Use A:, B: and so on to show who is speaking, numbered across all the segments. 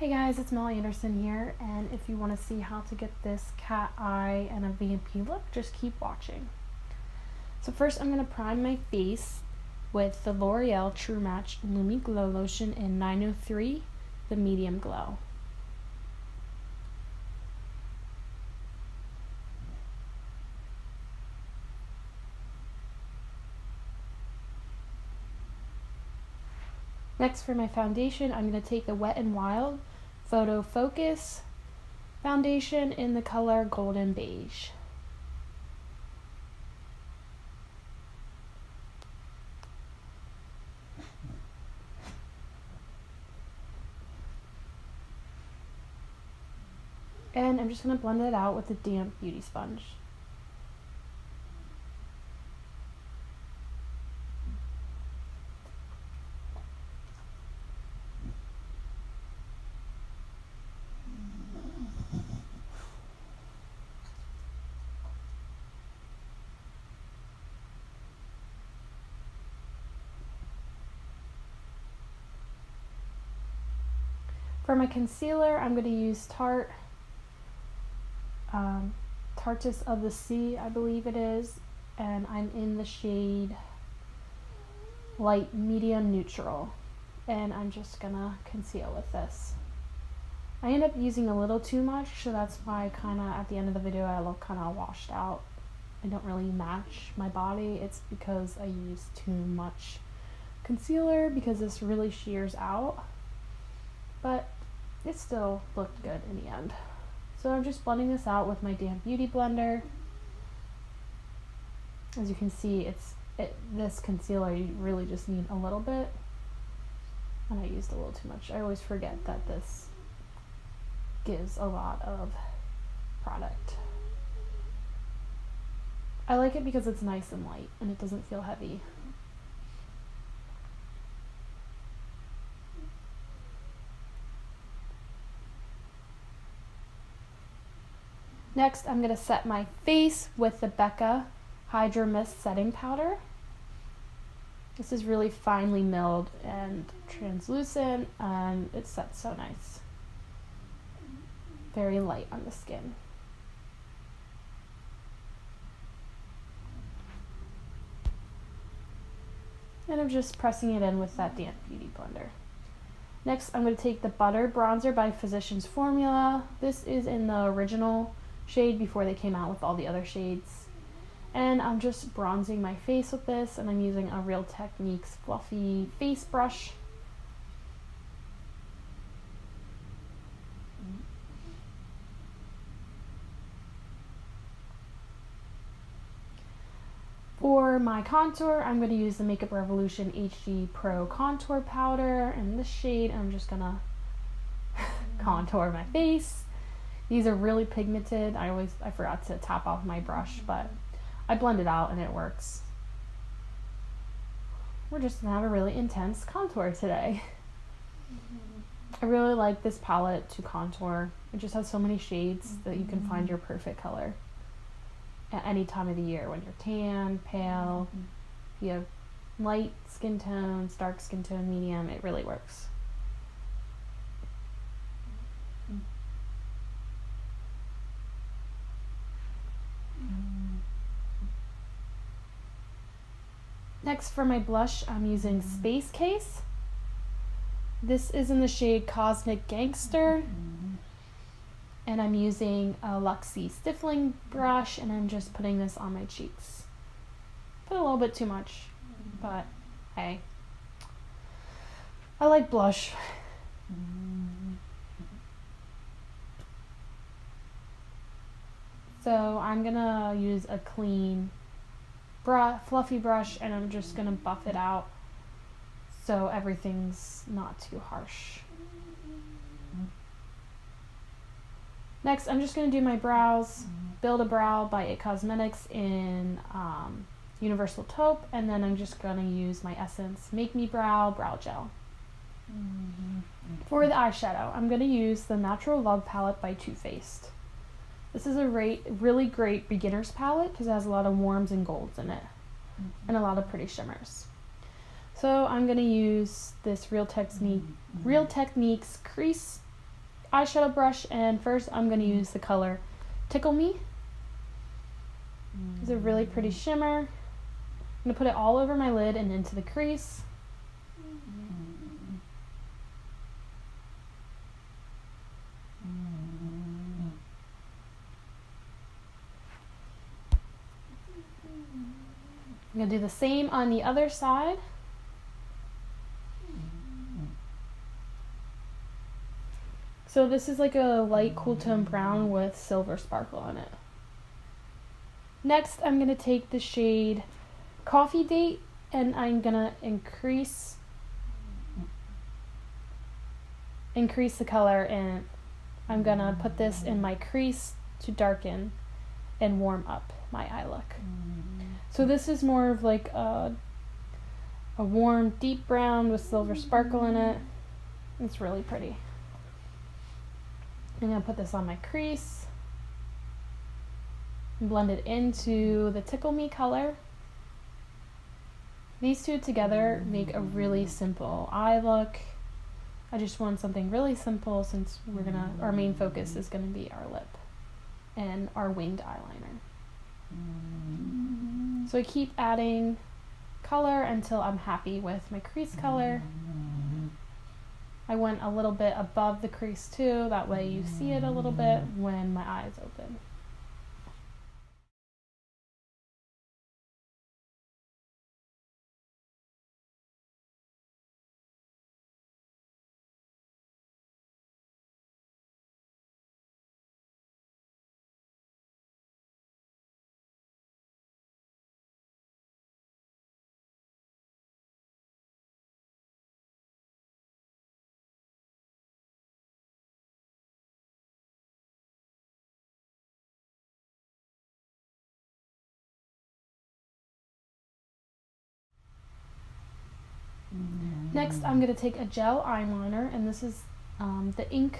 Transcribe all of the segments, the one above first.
A: Hey guys, it's Molly Anderson here, and if you want to see how to get this cat eye and a vampy look, just keep watching. So first I'm going to prime my face with the L'Oreal True Match Lumi Glow Lotion in 903, the medium glow. Next, for my foundation, I'm going to take the Wet n Wild Photo Focus foundation in the color Golden Beige. And I'm just going to blend it out with a damp beauty sponge. For my concealer, I'm going to use Tartus of the Sea, I believe it is, and I'm in the shade Light Medium Neutral, and I'm just going to conceal with this. I end up using a little too much, so that's why kind of at the end of the video I look kind of washed out. I don't really match my body. It's because I use too much concealer because this really shears out, but it still looked good in the end. So I'm just blending this out with my damp beauty blender. As you can see, this concealer, you really just need a little bit, and I used a little too much. I always forget that this gives a lot of product. I like it because it's nice and light and it doesn't feel heavy. Next, I'm going to set my face with the Becca Hydro Mist Setting Powder. This is really finely milled and translucent, and it sets so nice. Very light on the skin. And I'm just pressing it in with that damp beauty blender. Next, I'm going to take the Butter Bronzer by Physicians Formula. This is in the original shade before they came out with all the other shades. And I'm just bronzing my face with this, and I'm using a Real Techniques fluffy face brush. For my contour, I'm going to use the Makeup Revolution HD Pro Contour Powder in this shade, and I'm just going to contour my face. These are really pigmented. I forgot to top off my brush, but I blend it out and it works. We're just gonna have a really intense contour today. I really like this palette to contour. It just has so many shades that you can find your perfect color at any time of the year, when you're tan, pale, if you have light skin tones, dark skin tone, medium, it really works. Next, for my blush, I'm using Space Case. This is in the shade Cosmic Gangster. And I'm using a Luxie stippling brush, and I'm just putting this on my cheeks. Put a little bit too much, but hey. I like blush. So I'm gonna use a clean fluffy brush, and I'm just gonna buff it out so everything's not too harsh. Next, I'm just gonna do my brows. Build a Brow by It Cosmetics in Universal Taupe, and then I'm just gonna use my Essence Make Me Brow Gel. For the eyeshadow, I'm gonna use the Natural Love palette by Too Faced. This is a really great beginner's palette because it has a lot of warms and golds in it, and a lot of pretty shimmers. So I'm going to use this Real Techniques Crease eyeshadow brush, and first I'm going to use the color Tickle Me. It's a really pretty shimmer. I'm going to put it all over my lid and into the crease. I'm going to do the same on the other side. So this is like a light cool tone brown with silver sparkle on it. Next, I'm going to take the shade Coffee Date and I'm going to increase the color, and I'm going to put this in my crease to darken and warm up my eye look. So this is more of like a warm deep brown with silver sparkle in it. It's really pretty. I'm going to put this on my crease and blend it into the Tickle Me color. These two together make a really simple eye look. I just want something really simple since our main focus is gonna be our lip and our winged eyeliner. So I keep adding color until I'm happy with my crease color. I went a little bit above the crease too, that way you see it a little bit when my eyes open. Next, I'm going to take a gel eyeliner, and this is the Ink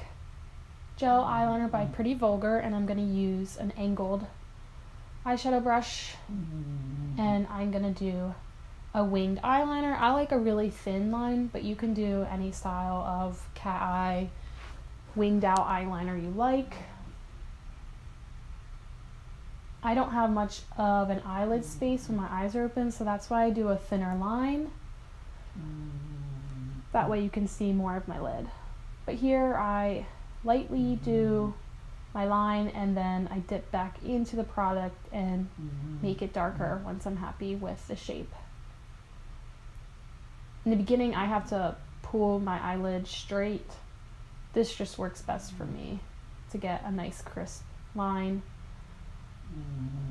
A: Gel Eyeliner by Pretty Vulgar, and I'm going to use an angled eyeshadow brush, and I'm going to do a winged eyeliner. I like a really thin line, but you can do any style of cat eye, winged out eyeliner you like. I don't have much of an eyelid space when my eyes are open, so that's why I do a thinner line. That way you can see more of my lid. But here I lightly do my line and then I dip back into the product and make it darker once I'm happy with the shape. In the beginning I have to pull my eyelid straight. This just works best for me to get a nice crisp line.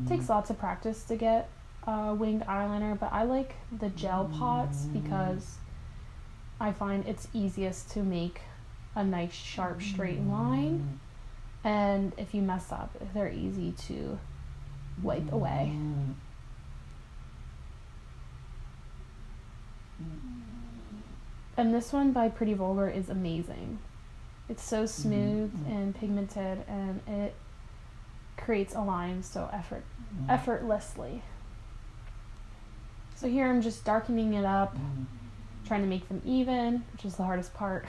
A: It takes lots of practice to get winged eyeliner, but I like the gel pots because I find it's easiest to make a nice sharp straight line, and if you mess up they're easy to wipe away. And this one by Pretty Vulgar is amazing. It's so smooth and pigmented, and it creates a line so effortlessly. So here I'm just darkening it up, trying to make them even, which is the hardest part.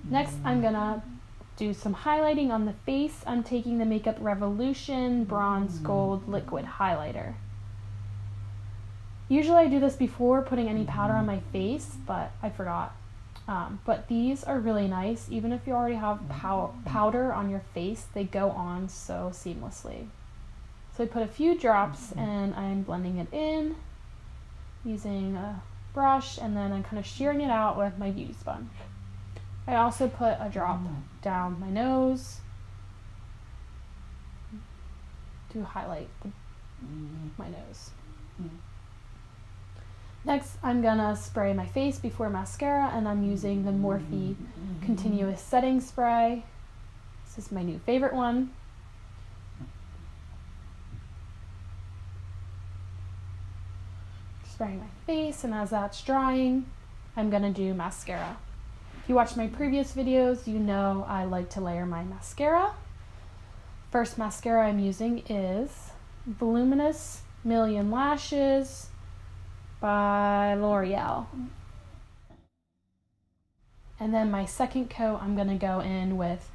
A: Next, I'm gonna do some highlighting on the face. I'm taking the Makeup Revolution Bronze Gold Liquid Highlighter. Usually I do this before putting any powder on my face, but I forgot. But these are really nice. Even if you already have powder on your face, they go on so seamlessly. So I put a few drops and I'm blending it in using a brush, and then I'm kind of shearing it out with my beauty sponge. I also put a drop down my nose to highlight my nose. Next, I'm gonna spray my face before mascara, and I'm using the Morphe Continuous Setting Spray. This is my new favorite one. Spraying my face, and as that's drying, I'm gonna do mascara. If you watched my previous videos, you know I like to layer my mascara. First mascara I'm using is Voluminous Million Lashes by L'Oreal. And then my second coat, I'm going to go in with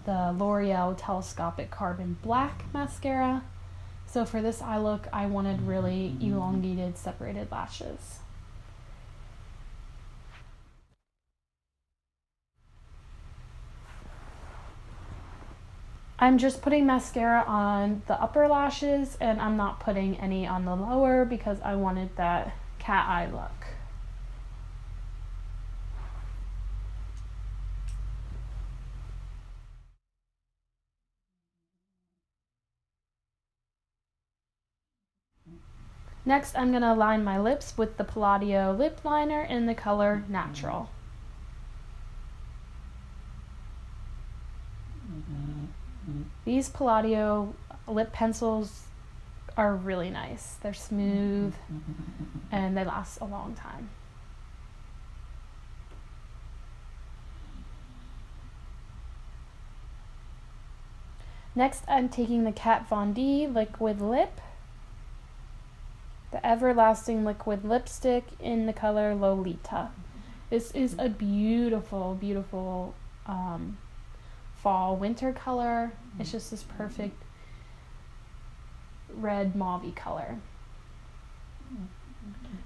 A: the L'Oreal Telescopic Carbon Black mascara. So for this eye look, I wanted really elongated, separated lashes. I'm just putting mascara on the upper lashes, and I'm not putting any on the lower because I wanted that cat eye look. Next, I'm going to line my lips with the Palladio lip liner in the color Natural. These Palladio lip pencils are really nice. They're smooth and they last a long time. Next, I'm taking the Kat Von D liquid lip, the Everlasting liquid lipstick in the color Lolita. This is a beautiful, beautiful fall winter color. It's just this perfect red mauve color.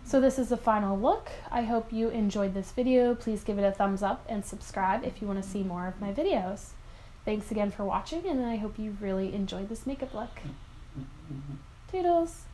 A: So this is the final look. I hope you enjoyed this video. Please give it a thumbs up and subscribe if you want to see more of my videos. Thanks again for watching, and I hope you really enjoyed this makeup look. Toodles!